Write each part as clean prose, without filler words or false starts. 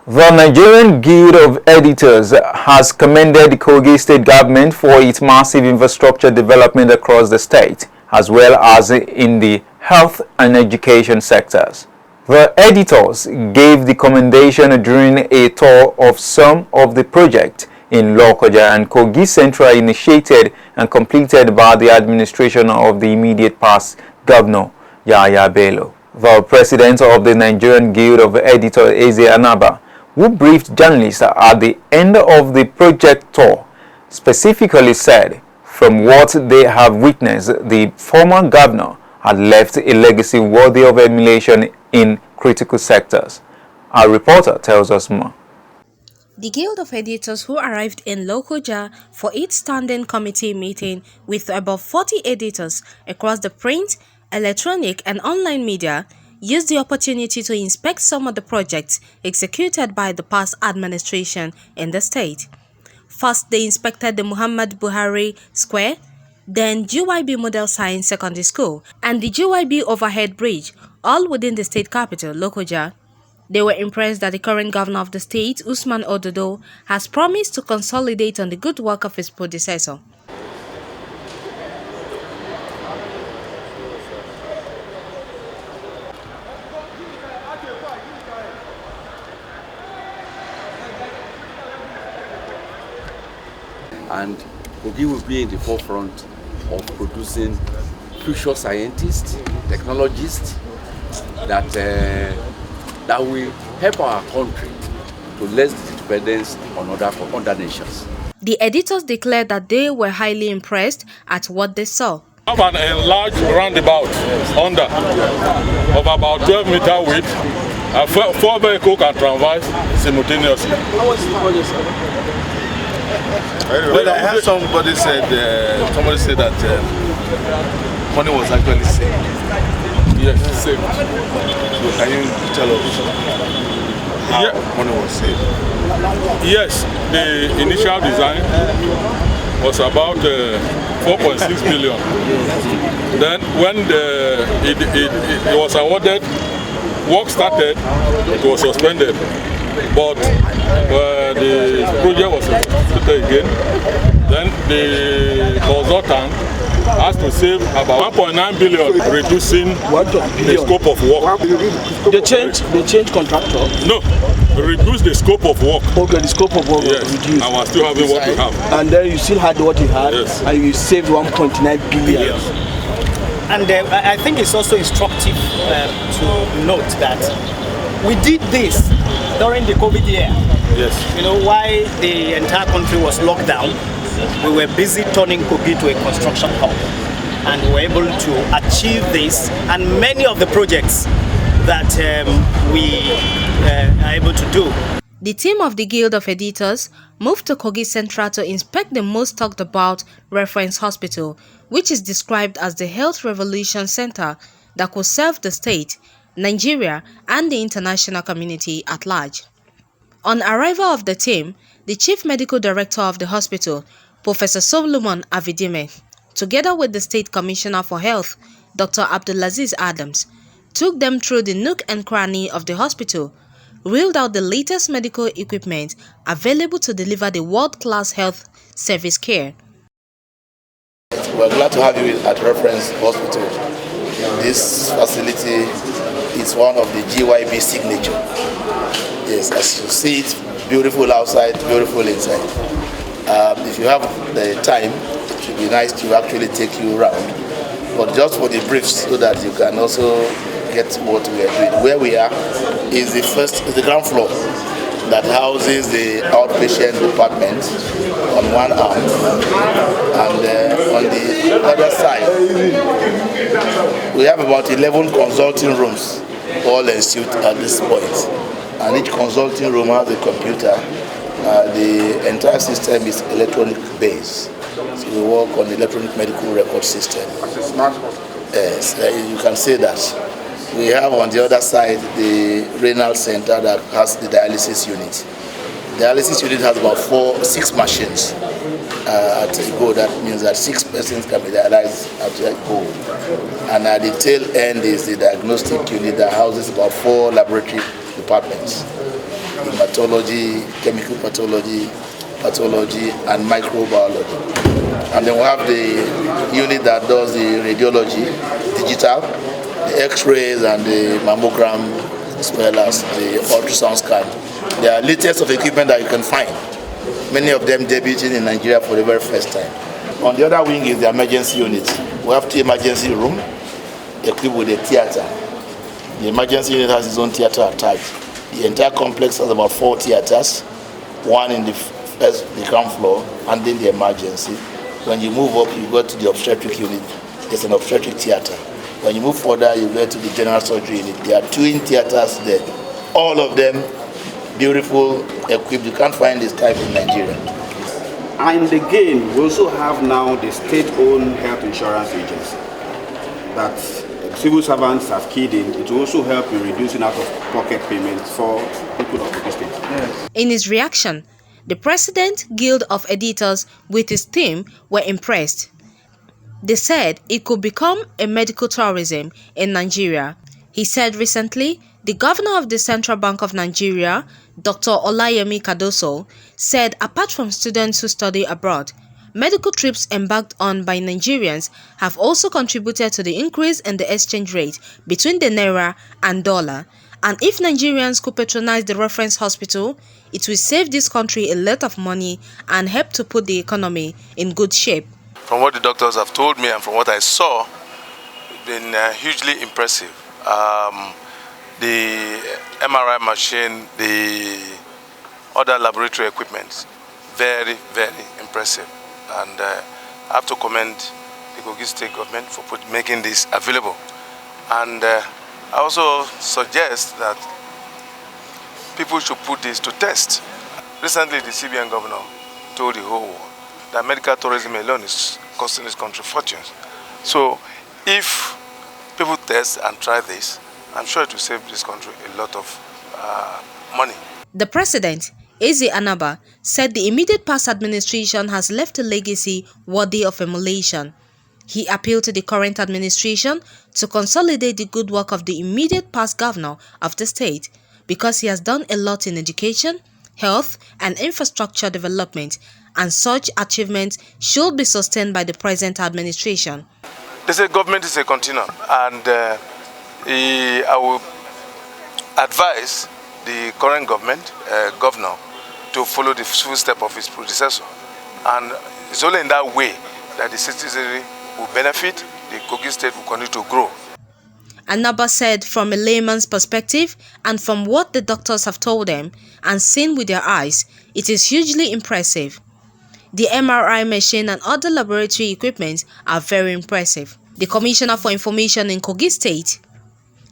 The Nigerian Guild of Editors has commended the Kogi State Government for its massive infrastructure development across the state, as well as in the health and education sectors. The editors gave the commendation during a tour of some of the projects in Lokoja and Kogi Central initiated and completed by the administration of the immediate past Governor Yahaya Bello. The president of the Nigerian Guild of Editors, Eze Anaba, who briefed journalists at the end of the project tour, specifically said, from what they have witnessed, the former governor had left a legacy worthy of emulation in critical sectors. Our reporter tells us more. The Guild of Editors, who arrived in Lokoja for its standing committee meeting with about 40 editors across the print, electronic and online media, used the opportunity to inspect some of the projects executed by the past administration in the state. First, they inspected the Muhammad Buhari Square, then GYB Model Science Secondary School, and the GYB Overhead Bridge, all within the state capital, Lokoja. They were impressed that the current governor of the state, Usman Ododo, has promised to consolidate on the good work of his predecessor. And Kogi will be in the forefront of producing future scientists, technologists that will help our country to lessen dependence on other nations. The editors declared that they were highly impressed at what they saw. We have an enlarged roundabout under of about 12 meters width. 4 vehicles can traverse simultaneously. How was the project, sir? Well, I heard somebody said that money was actually saved. Yes, saved. So can you tell us how money was saved? Yes, the initial design was about 4.6 billion. Then when it was awarded, work started, it was suspended. But the project was suspended again. Then the consultant has to save about 1.9 billion, reducing the scope of work. They change contractor? No, reduce the scope of work. Okay, the scope of work was reduced. And we're still having what we have. And then you still had what you had, yes. And you saved 1.9 billion. Yes. And I think it's also instructive to note that we did this during the COVID year. Yes. You know, why the entire country was locked down, we were busy turning Kogi to a construction hub. And we were able to achieve this and many of the projects that we are able to do. The team of the Guild of Editors moved to Kogi Central to inspect the most talked about reference hospital, which is described as the Health Revolution Center that could serve the state, Nigeria, and the international community at large. On arrival of the team, the Chief Medical Director of the hospital, Professor Solomon Avidime, together with the State Commissioner for Health, Dr. Abdulaziz Adams, took them through the nook and cranny of the hospital, reeled out the latest medical equipment available to deliver the world-class health service care. We're glad to have you at Reference Hospital. This facility is one of the GYB signature. Yes, as you see it, beautiful outside, beautiful inside. If you have the time, it would be nice to actually take you around. But just for the briefs, so that you can also get what we are doing. Where we are is the ground floor that houses the outpatient department on one arm, and on the other side we have about 11 consulting rooms, all ensuite at this point, and each consulting room has a computer. The entire system is electronic based, so we work on the electronic medical record system. Yes, you can say that. We have on the other side the renal center that has the dialysis unit. The dialysis unit has about 6 machines at a go. That means that 6 persons can be dialyzed at a go. And at the tail end is the diagnostic unit that houses about 4 laboratory departments. hematology, chemical pathology, and microbiology. And then we have the unit that does the radiology, digital, the x-rays and the mammogram, as well as the ultrasound scan. They are latest of equipment that you can find. Many of them debuting in Nigeria for the very first time. On the other wing is the emergency unit. We have 2 emergency rooms equipped with a theater. The emergency unit has its own theater attached. The entire complex has about 4 theaters, one in the ground floor, handling the emergency. When you move up, you go to the obstetric unit. There's an obstetric theater. When you move further, you go to the general surgery unit. There are 2 theaters there. All of them beautiful, equipped. You can't find this type in Nigeria. And again, we also have now the state-owned health insurance agency that civil servants have keyed in. It will also help in reducing out-of-pocket payments for people of the state. Yes. In his reaction, the President Guild of Editors with his team were impressed. They said it could become a medical tourism in Nigeria. He said recently, the governor of the Central Bank of Nigeria, Dr. Olayemi Kadoso, said apart from students who study abroad, medical trips embarked on by Nigerians have also contributed to the increase in the exchange rate between the naira and dollar. And if Nigerians could patronize the reference hospital, it will save this country a lot of money and help to put the economy in good shape. From what the doctors have told me and from what I saw, it's been hugely impressive. The MRI machine, the other laboratory equipment, very, very impressive. And I have to commend the Kogi State Government for making this available. And I also suggest that people should put this to test. Recently, the CBN governor told the whole world that medical tourism alone is costing this country fortunes. So if people test and try this, I'm sure it will save this country a lot of money. The president, Eze Anaba, said the immediate past administration has left a legacy worthy of emulation. He appealed to the current administration to consolidate the good work of the immediate past governor of the state because he has done a lot in education, health, and infrastructure development, and such achievements should be sustained by the present administration. They say government is a continuum, and I will advise the current government, governor, to follow the footsteps of his predecessor. And it's only in that way that the citizenry will benefit, the Kogi State will continue to grow. Anaba said from a layman's perspective and from what the doctors have told them and seen with their eyes, it is hugely impressive. The MRI machine and other laboratory equipment are very impressive. The Commissioner for Information in Kogi State,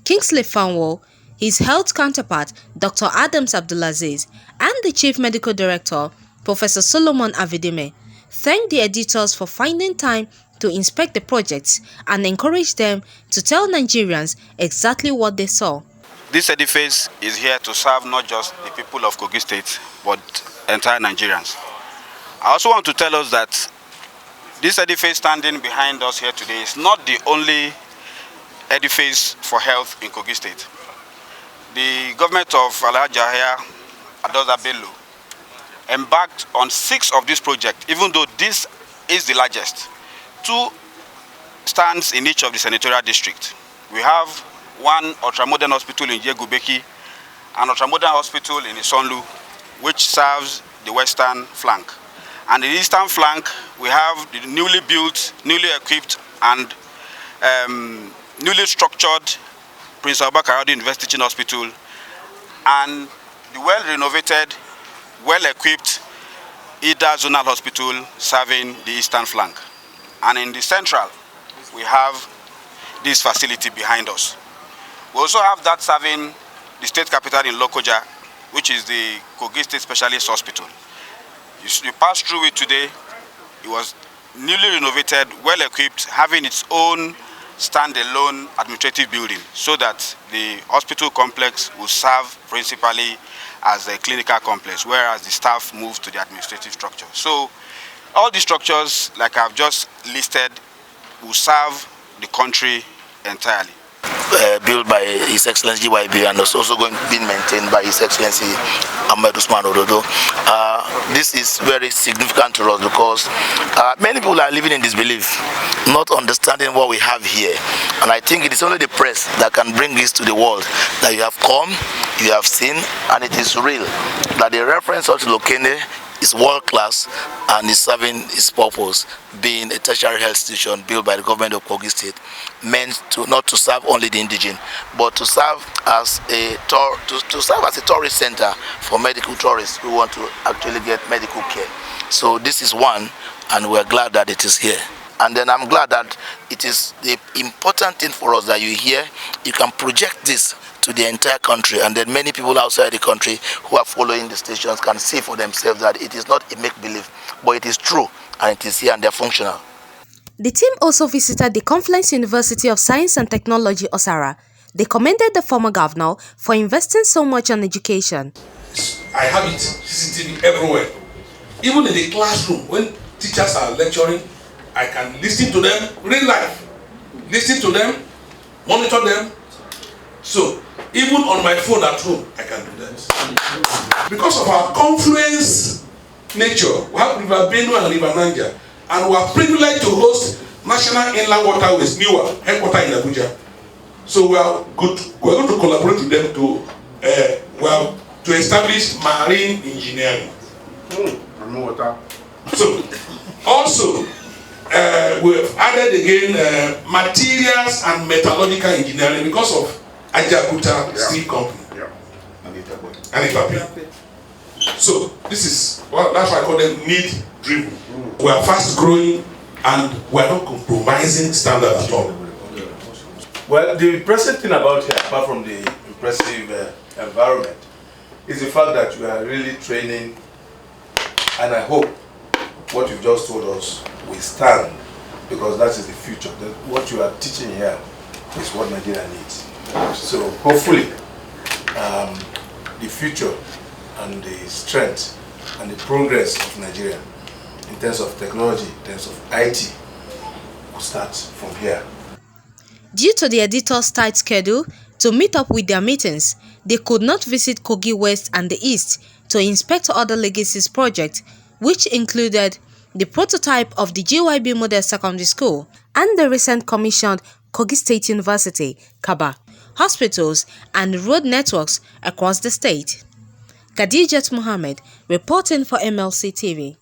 Kingsley Fanwo, his health counterpart, Dr. Adams Abdulaziz, and the Chief Medical Director, Professor Solomon Avidime, thanked the editors for finding time to inspect the projects and encourage them to tell Nigerians exactly what they saw. This edifice is here to serve not just the people of Kogi State, but entire Nigerians. I also want to tell us that this edifice standing behind us here today is not the only edifice for health in Kogi State. The government of Yahaya Bello embarked on 6 of these projects, even though this is the largest. 2 stands in each of the senatorial districts. We have one ultramodern hospital in Yegubeki, an ultramodern hospital in Isonlu, which serves the western flank. And the eastern flank, we have the newly built, newly equipped, and newly structured Prince Abubakar University Teaching Hospital, and the well-renovated, well-equipped Ida Zonal Hospital serving the eastern flank. And in the central, we have this facility behind us. We also have that serving the state capital in Lokoja, which is the Kogi State Specialist Hospital. You pass through it today. It was newly renovated, well-equipped, having its own standalone administrative building, so that the hospital complex will serve principally as a clinical complex, whereas the staff moves to the administrative structure. So all these structures, like I've just listed, will serve the country entirely. built by His Excellency GYB and is also being maintained by His Excellency Ahmed Usman Ododo. This is very significant to us because many people are living in disbelief, not understanding what we have here. And I think it is only the press that can bring this to the world, that you have come, you have seen, and it is real, that the reference of Lokene is world class and is serving its purpose, being a tertiary health institution built by the government of Kogi State, meant to not to serve only the indigent, but to serve as a tourist center for medical tourists who want to actually get medical care. So this is one, and we're glad that it is here. And then I'm glad that it is the important thing for us that you hear, you can project this to the entire country, and then many people outside the country who are following the stations can see for themselves that it is not a make-believe, but it is true, and it is here and they're functional. The team also visited the Confluence University of Science and Technology, Osara. They commended the former governor for investing so much on education. I have it, CCTV everywhere. Even in the classroom, when teachers are lecturing, I can listen to them, real life. Listen to them, monitor them. So, even on my phone at home, I can do that. Because of our confluence nature, we have River Benue and River Niger, and we are privileged to host National Inland Waterways, NIWA, headquarters in Abuja. So we are going to collaborate with them to establish marine engineering. So, also, we have added again materials and metallurgical engineering because of Ajakuta Steel Company. And Itapi. So this is, well, that's why I call them need-driven. We are fast growing and we are not compromising standard at all. Well, the impressive thing about here, apart from the impressive environment, is the fact that you are really training, and I hope what you've just told us will stand, because that is the future. What you are teaching here is what Nigeria needs. So hopefully the future and the strength and the progress of Nigeria in terms of technology, in terms of IT, will start from here. Due to the editor's tight schedule, to meet up with their meetings, they could not visit Kogi West and the East to inspect other legacies projects, which included the prototype of the GYB Model Secondary School and the recent commissioned Kogi State University, Kaba, hospitals and road networks across the state. Khadijat Mohammed reporting for MLC TV.